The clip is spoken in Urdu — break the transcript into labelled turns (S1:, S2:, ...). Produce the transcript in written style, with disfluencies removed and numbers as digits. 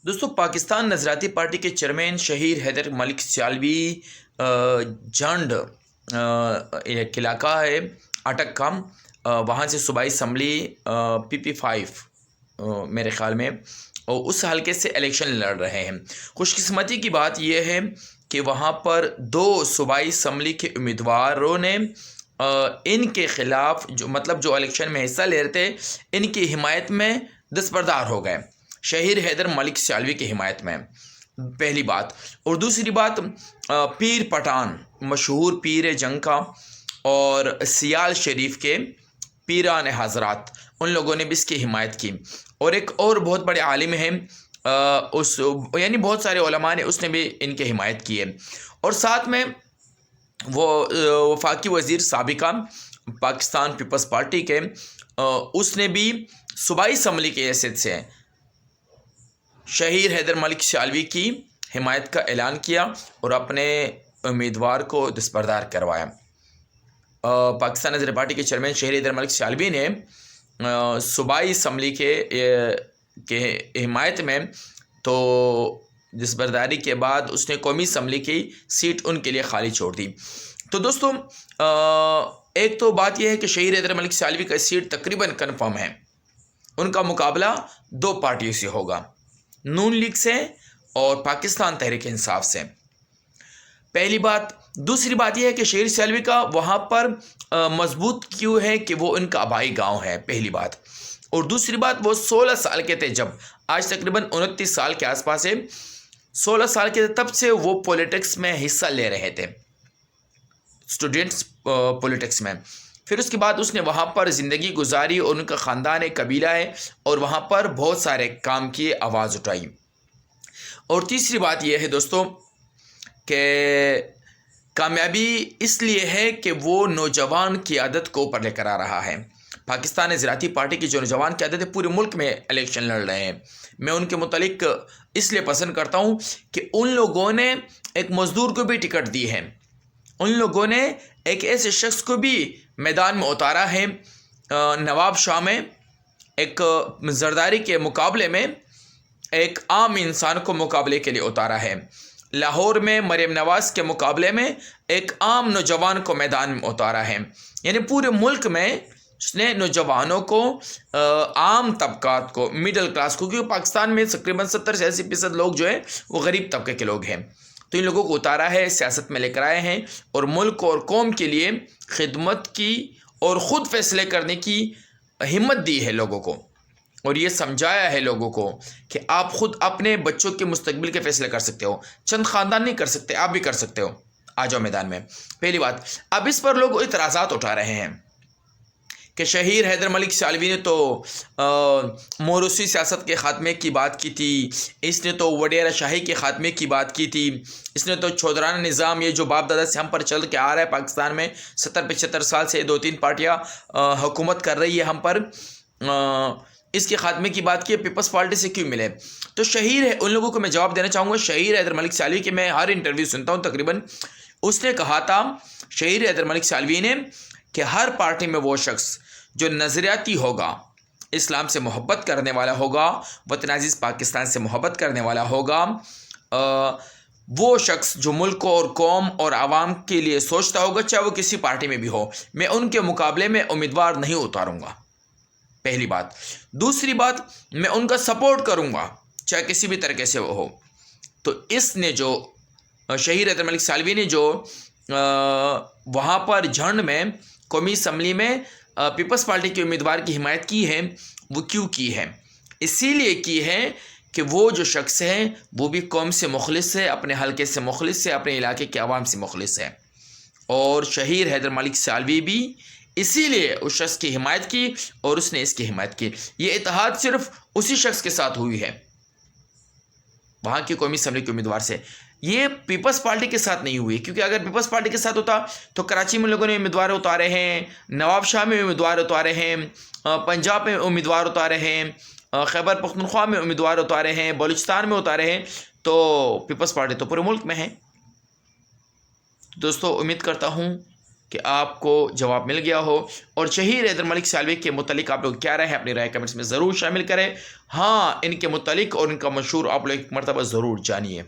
S1: دوستو پاکستان نظریاتی پارٹی کے چیئرمین شہیر حیدر ملک سیالوی جھنڈ ایک علاقہ ہے اٹک کا، وہاں سے صوبائی اسمبلی PP5 میرے خیال میں، اور اس حلقے سے الیکشن لڑ رہے ہیں۔ خوش قسمتی کی بات یہ ہے کہ وہاں پر 2 صوبائی اسمبلی کے امیدواروں نے ان کے خلاف جو الیکشن میں حصہ لے رہے تھے، ان کی حمایت میں دستبردار ہو گئے، شہیر حیدر ملک سیالوی کی حمایت میں، پہلی بات۔ اور دوسری بات، پیر پٹھان، مشہور پیر جنگ کا اور سیال شریف کے پیران حضرات، ان لوگوں نے بھی اس کی حمایت کی۔ اور ایک اور بہت بڑے عالم ہیں، بہت سارے علماء نے اس نے بھی ان کی حمایت کی ہے۔ اور ساتھ میں وہ وفاقی وزیر سابقہ پاکستان پیپلز پارٹی کے، اس نے بھی صوبائی اسمبلی کی حیثیت سے شہیر حیدر ملک سیالوی کی حمایت کا اعلان کیا اور اپنے امیدوار کو دستبردار کروایا۔ پاکستان نظریاتی پارٹی کے چیئرمین شہیر حیدر ملک سیالوی نے صوبائی اسمبلی کے حمایت میں تو دستبرداری کے بعد اس نے قومی اسمبلی کی سیٹ ان کے لیے خالی چھوڑ دی۔ تو دوستو، ایک تو بات یہ ہے کہ شہیر حیدر ملک سیالوی کا سیٹ تقریباً کنفرم ہے، ان کا مقابلہ 2 پارٹیوں سے ہوگا، نون لیگ سے اور پاکستان تحریک انصاف سے، پہلی بات۔ دوسری بات یہ ہے کہ شہیر سیالوی کا وہاں پر مضبوط کیوں ہے کہ وہ ان کا آبائی گاؤں ہے، پہلی بات۔ اور دوسری بات، وہ 16 سال کے تھے جب، آج تقریباً 29 سال کے آس پاس ہے، 16 سال کے تب سے وہ پولیٹکس میں حصہ لے رہے تھے، اسٹوڈنٹس پولیٹکس میں۔ پھر اس کے بعد اس نے وہاں پر زندگی گزاری اور ان کا خاندان ایک قبیلہ ہے اور وہاں پر بہت سارے کام کیے، آواز اٹھائی۔ اور تیسری بات یہ ہے دوستو کہ کامیابی اس لیے ہے کہ وہ نوجوان قیادت کو اوپر لے کر آ رہا ہے۔ پاکستان نظریاتی پارٹی کی جو نوجوان قیادت ہے، پورے ملک میں الیکشن لڑ رہے ہیں۔ میں ان کے متعلق اس لیے پسند کرتا ہوں کہ ان لوگوں نے ایک مزدور کو بھی ٹکٹ دی ہے، ان لوگوں نے ایک ایسے شخص کو بھی میدان میں اتارا ہے، نواب شاہ میں ایک زرداری کے مقابلے میں ایک عام انسان کو مقابلے کے لیے اتارا ہے، لاہور میں مریم نواز کے مقابلے میں ایک عام نوجوان کو میدان میں اتارا ہے۔ یعنی پورے ملک میں اس نے نوجوانوں کو، عام طبقات کو، مڈل کلاس کو، کیونکہ پاکستان میں تقریباً 70 سے 80% لوگ جو ہیں وہ غریب طبقے کے لوگ ہیں، تو ان لوگوں کو اتارا ہے، سیاست میں لے کر آئے ہیں اور ملک اور قوم کے لیے خدمت کی اور خود فیصلے کرنے کی ہمت دی ہے لوگوں کو، اور یہ سمجھایا ہے لوگوں کو کہ آپ خود اپنے بچوں کے مستقبل کے فیصلے کر سکتے ہو، چند خاندان نہیں کر سکتے، آپ بھی کر سکتے ہو، آ جاؤ میدان میں، پہلی بات۔ اب اس پر لوگ اعتراضات اٹھا رہے ہیں کہ شہیر حیدر ملک سیالوی نے تو موروثی سیاست کے خاتمے کی بات کی تھی، اس نے تو وڈیرہ شاہی کے خاتمے کی بات کی تھی، اس نے تو چودھرانہ نظام، یہ جو باپ دادا سے ہم پر چل کے آ رہا ہے پاکستان میں 70-75 سال سے 2-3 پارٹیاں حکومت کر رہی ہے ہم پر، اس کے خاتمے کی بات کی ہے، پیپلز پارٹی سے کیوں ملے؟ تو شہیر ہے، ان لوگوں کو میں جواب دینا چاہوں گا، شہیر حیدر ملک سیالوی کے میں ہر انٹرویو سنتا ہوں تقریباً، اس نے کہا تھا شہیر حیدر ملک سیالوی نے کہ ہر پارٹی میں وہ شخص جو نظریاتی ہوگا، اسلام سے محبت کرنے والا ہوگا، وطن عزیز پاکستان سے محبت کرنے والا ہوگا، وہ شخص جو ملک اور قوم اور عوام کے لیے سوچتا ہوگا، چاہے وہ کسی پارٹی میں بھی ہو، میں ان کے مقابلے میں امیدوار نہیں اتاروں گا، پہلی بات۔ دوسری بات، میں ان کا سپورٹ کروں گا چاہے کسی بھی طریقے سے وہ ہو۔ تو اس نے جو شہیر حیدر ملک سیالوی نے جو وہاں پر جھنڈ میں قومی اسمبلی میں پیپلز پارٹی کے امیدوار کی حمایت کی ہے، وہ کیوں کی ہے؟ اسی لیے کی ہے کہ وہ جو شخص ہے وہ بھی قوم سے مخلص ہے، اپنے حلقے سے مخلص ہے، اپنے علاقے کے عوام سے مخلص ہے، اور شہیر حیدر ملک سیالوی بھی اسی لیے اس شخص کی حمایت کی اور اس نے اس کی حمایت کی۔ یہ اتحاد صرف اسی شخص کے ساتھ ہوئی ہے، وہاں کی قومی اسمبلی کے امیدوار سے، یہ پیپلز پارٹی کے ساتھ نہیں ہوئی، کیونکہ اگر پیپلز پارٹی کے ساتھ ہوتا تو کراچی میں لوگوں نے امیدوار اتارے ہیں، نواب شاہ میں امیدوار اتارے ہیں، پنجاب میں امیدوار اتارے ہیں، خیبر پختونخوا میں امیدوار اتارے ہیں، بلوچستان میں اتارے ہیں، تو پیپلز پارٹی تو پورے ملک میں ہے۔ دوستو، امید کرتا ہوں کہ آپ کو جواب مل گیا ہو، اور شہید حیدر ملک سیالوی کے متعلق آپ لوگ کیا رہے ہیں اپنی رائے کمنٹس میں ضرور شامل کریں۔ ہاں، ان کے متعلق اور ان کا مشہور آپ لوگ ایک مرتبہ ضرور جانیے۔